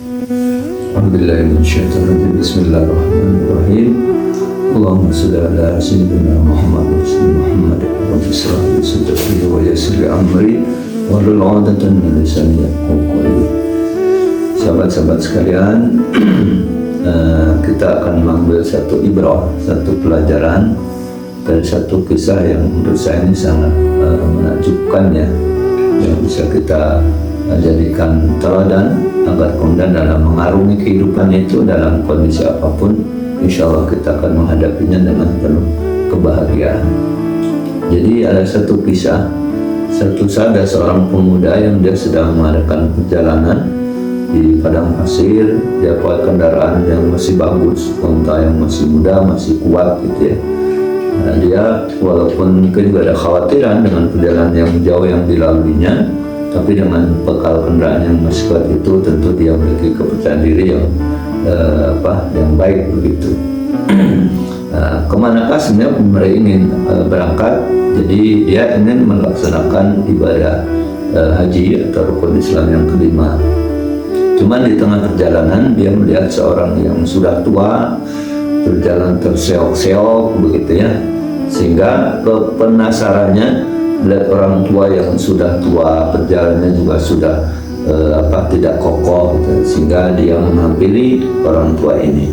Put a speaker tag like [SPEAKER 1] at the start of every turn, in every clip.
[SPEAKER 1] Bismillahirrahmanirrahim. Allahumma shalli ala sayyidina Muhammad wa Muhammad. Rabbi shrah li sadri wa yassir li amri wahlul 'uqdatam min lisani yafqahu qawli. Sahabat-sahabat sekalian, kita akan mengambil satu ibrah, satu pelajaran dari satu kisah yang menurut saya ini sangat menakjubkan ya, yang bisa kita jadikan teladan agar kemudian dalam mengarungi kehidupan itu dalam kondisi apapun, insya Allah kita akan menghadapinya dengan penuh kebahagiaan. Jadi ada satu kisah, ada seorang pemuda yang dia sedang mengadakan perjalanan di padang pasir. Dia pakai kendaraan yang masih bagus, unta yang masih muda, masih kuat gitu ya. Nah, dia walaupun mungkin juga ada khawatiran dengan perjalanan yang jauh yang dilaluinya, tapi dengan bekal kendaraan yang masih kuat itu tentu dia memiliki kepercayaan diri yang yang baik begitu. Kemanakah sebenarnya mereka ingin berangkat? Jadi dia ingin melaksanakan ibadah haji atau rukun Islam yang kelima. Cuman di tengah perjalanan dia melihat seorang yang sudah tua berjalan terseok-seok begitu ya, sehingga penasarannya melihat orang tua yang sudah tua, perjalanannya juga sudah tidak kokoh gitu, sehingga dia menghampiri orang tua ini.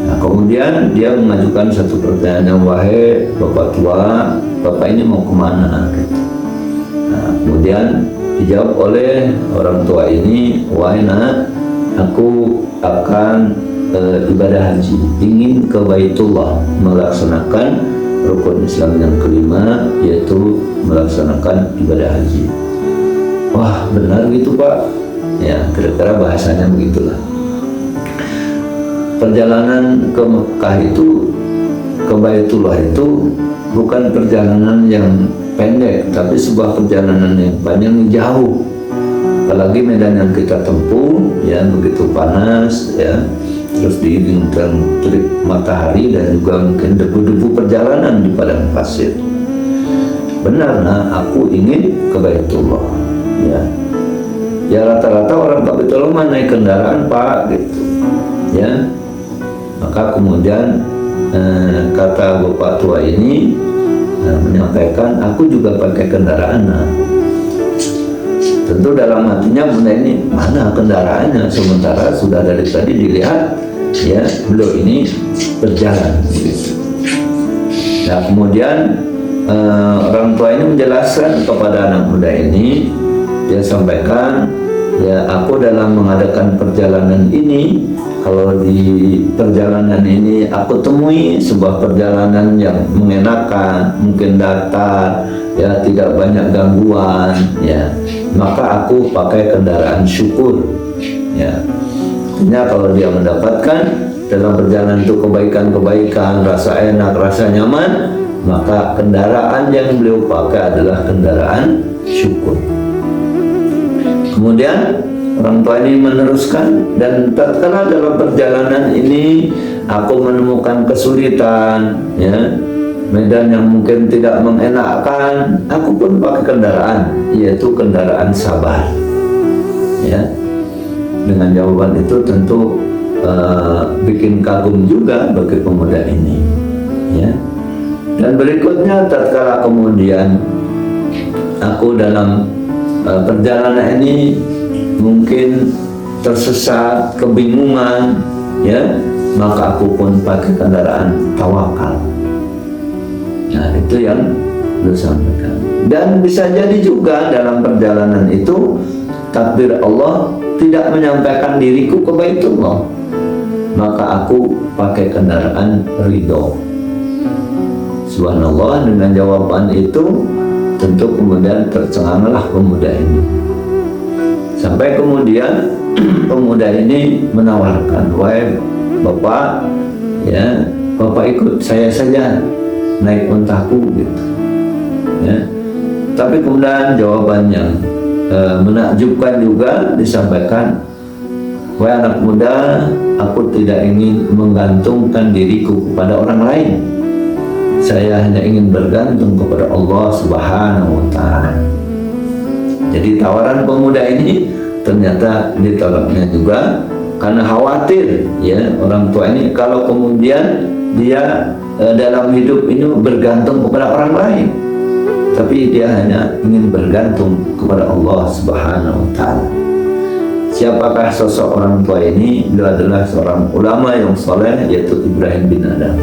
[SPEAKER 1] Nah, kemudian dia mengajukan satu pertanyaan, wahai bapak tua, bapak ini mau kemana gitu. Nah, kemudian dijawab oleh orang tua ini, wahai nak, aku akan ibadah haji, ingin ke Baitullah melaksanakan rukun Islam yang kelima, yaitu melaksanakan ibadah haji. Wah, benar gitu Pak? Ya, kira-kira bahasanya begitulah. Perjalanan ke Mekah itu, ke Baitullah itu bukan perjalanan yang pendek, tapi sebuah perjalanan yang panjang, jauh. Apalagi medan yang kita tempuh, ya begitu panas, ya. Terus diiringan terik matahari dan juga mungkin debu-debu perjalanan di padang pasir. Benar, nah aku ingin ke Baitullah. Ya rata-rata orang ke Baitullah naik kendaraan Pak gitu. Ya, maka kemudian kata bapak tua ini menyampaikan, aku juga pakai kendaraan. Nah, tentu dalam hatinya bunda ini, mana kendaraannya, sementara sudah dari tadi dilihat ya beliau ini berjalan gitu. Nah, kemudian orang tua ini menjelaskan kepada anak muda ini, dia sampaikan, ya aku dalam mengadakan perjalanan ini, kalau di perjalanan ini aku temui sebuah perjalanan yang mengenakan, mungkin datar, ya tidak banyak gangguan, ya maka aku pakai kendaraan syukur. Ya, artinya kalau dia mendapatkan dalam perjalanan itu kebaikan-kebaikan, rasa enak, rasa nyaman, maka kendaraan yang beliau pakai adalah kendaraan syukur. Kemudian orang tua ini meneruskan, dan tatkala dalam perjalanan ini aku menemukan kesulitan, ya medan yang mungkin tidak mengenakkan, aku pun pakai kendaraan, yaitu kendaraan sabar. Ya, dengan jawaban itu tentu bikin kagum juga bagi pemuda ini. Ya, dan berikutnya tatkala kemudian aku dalam perjalanan ini mungkin tersesat, kebingungan, ya maka aku pun pakai kendaraan tawakal. Nah, itu yang beliau sampaikan. Dan bisa jadi juga dalam perjalanan itu takdir Allah tidak menyampaikan diriku ke Baitullah, maka aku pakai kendaraan ridho. Subhanallah, dengan jawaban itu tentu kemudian tercenganglah pemuda ini. Sampai kemudian pemuda ini menawarkan, wahai bapak, ya bapak ikut saya saja naik untaku gitu. Ya, tapi kemudian jawabannya menakjubkan juga, disampaikan, wahai anak muda, aku tidak ingin menggantungkan diriku kepada orang lain. Saya hanya ingin bergantung kepada Allah Subhanahu wa Ta'ala. Jadi tawaran pemuda ini ternyata ditolaknya juga karena khawatir ya orang tua ini kalau kemudian dia dalam hidup ini bergantung kepada orang lain, tapi dia hanya ingin bergantung kepada Allah Subhanahu wa Ta'ala. Siapakah sosok orang tua ini? Dia adalah seorang ulama yang soleh, yaitu Ibrahim bin Adham.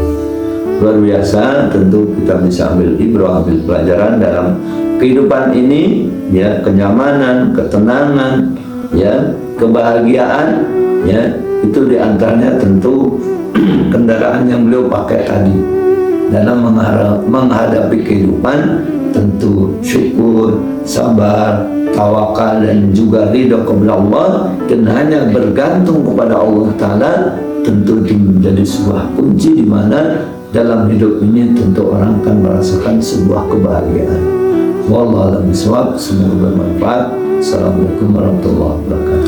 [SPEAKER 1] Luar biasa, tentu kita bisa ambil ibrah, ambil pelajaran dalam kehidupan ini, ya, kenyamanan, ketenangan, ya, kebahagiaan, ya, itu diantaranya tentu kendaraan yang beliau pakai tadi dalam menghadapi kehidupan, tentu syukur, sabar, tawakal, dan juga ridho kepada Allah, dan hanya bergantung kepada Allah Ta'ala. Tentu itu menjadi sebuah kunci di mana dalam hidup ini tentu orang akan merasakan sebuah kebahagiaan. Wallahu a'lam bishawab. Semoga bermanfaat. Assalamualaikum warahmatullahi wabarakatuh.